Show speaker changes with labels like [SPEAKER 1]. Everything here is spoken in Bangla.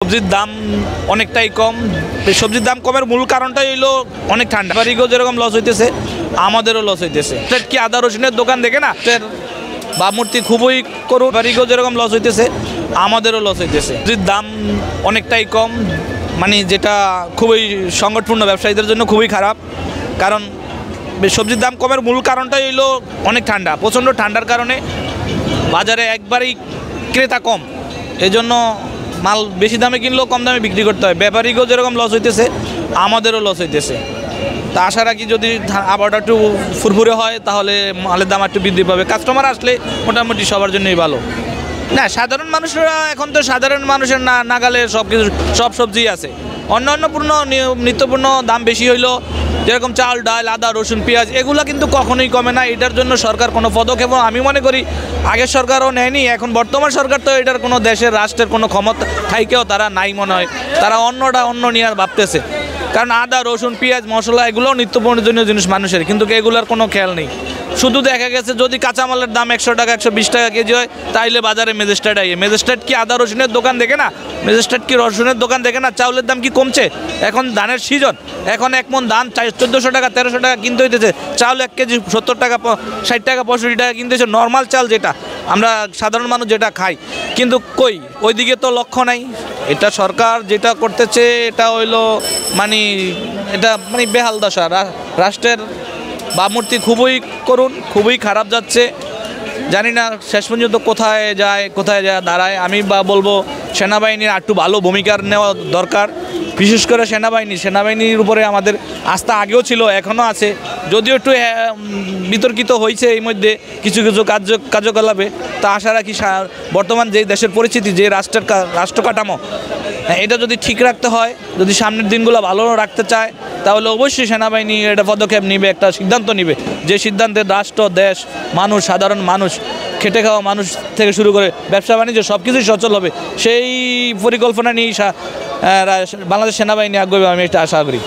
[SPEAKER 1] সবজির দাম অনেকটাই কম। সবজির দাম কমের মূল কারণটাই হইলো অনেক ঠান্ডা। ব্যাপারীকেও যেরকম লস হইতেছে, আমাদেরও লস হইতেছে। কি আদা রসুনের দোকান দেখে না ভাবমূর্তি খুবই করুন। ব্যাপারীকেও যেরকম লস হইতেছে, আমাদেরও লস হইতেছে। সবজির দাম অনেকটাই কম, মানে যেটা খুবই সংকটপূর্ণ, ব্যবসায়ীদের জন্য খুবই খারাপ। কারণ সবজির দাম কমের মূল কারণটাই হইলো অনেক ঠান্ডা। প্রচণ্ড ঠান্ডার কারণে বাজারে একবারেই ক্রেতা কম, এজন্য মাল বেশি দামে কিনলেও কম দামে বিক্রি করতে হয়। ব্যাপারীকেও যেরকম লস হইতেছে, আমাদেরও লস হইতেছে। তা আশা রাখি যদি আবহাওয়াটা একটু ফুরফুরে হয় তাহলে মালের দাম একটু বৃদ্ধি পাবে। কাস্টমার আসলে মোটামুটি সবার জন্যই ভালো। না, সাধারণ মানুষরা এখন তো সাধারণ মানুষের নাগালে সব সবজি আছে। অন্যান্য নিত্যপূর্ণ দাম বেশি হইলো, যেরকম চাল, ডাল, আদা, রসুন, পেঁয়াজ, এগুলো কিন্তু কখনোই কমে না। এটার জন্য সরকার কোনো পদক্ষেপ আমি মনে করি আগের সরকারও নেয়নি। এখন বর্তমান সরকার তো এটার কোনো দেশের রাষ্ট্রের কোনো ক্ষমতা থাইকেও তারা নাই মনে হয়। তারা অন্য নিয়ে ভাবতেছে। কারণ আদা, রসুন, পেঁয়াজ, মশলা এগুলোও নিত্য প্রয়োজনীয় জিনিস মানুষের, কিন্তু এগুলোর কোনো খেয়াল নেই। শুধু দেখা গেছে যদি কাঁচামালের দাম 100 টাকা 120 টাকা কেজি হয়, তাইলে বাজারে ম্যাজিস্ট্রেট আইয়ে। ম্যাজিস্ট্রেট কি আদা রসুনের দোকান দেখে না? ম্যাজিস্ট্রেট কি রসুনের দোকান দেখে না? চাউলের দাম কি কমছে? এখন ধানের সিজন, এখন এক মন ধান 1400 টাকা 1300 টাকা কিনতে হইতেছে। চাউল 1 কেজি 70 টাকা 60 টাকা 65 টাকা কিনতেছে, নর্মাল চাল যেটা আমরা সাধারণ মানুষ যেটা খাই। কিন্তু কই ওইদিকে তো লক্ষ্য নাই। এটা সরকার যেটা করতেছে এটা হইলো এটা বেহাল দশা। রাষ্ট্রের ভাবমূর্তি খুবই করুণ, খুবই খারাপ যাচ্ছে। জানি না শেষ পর্যন্ত কোথায় যায় দাঁড়ায়। আমি বলবো সেনাবাহিনীর একটু ভালো ভূমিকা নেওয়া দরকার। বিশেষ করে সেনাবাহিনীর উপরে আমাদের আস্থা আগেও ছিল, এখনও আছে। যদিও একটু বিতর্কিত হয়েছে এই মধ্যে কিছু কার্যকলাপে। তা আশা রাখি বর্তমান যে দেশের পরিস্থিতি, যে রাষ্ট্র কাঠামো, এটা যদি ঠিক রাখতে হয়, যদি সামনের দিনগুলো ভালো রাখতে চায়, তাহলে অবশ্যই সেনাবাহিনী এটা পদক্ষেপ নিবে, একটা সিদ্ধান্ত নিবে, যে সিদ্ধান্তে রাষ্ট্র, দেশ, মানুষ, সাধারণ মানুষ, খেটে খাওয়া মানুষ থেকে শুরু করে ব্যবসা বাণিজ্য সব কিছুই সচল হবে। সেই পরিকল্পনা নিয়েই বাংলাদেশ সেনাবাহিনী আগ্রহী, আমি এটা আশা করি।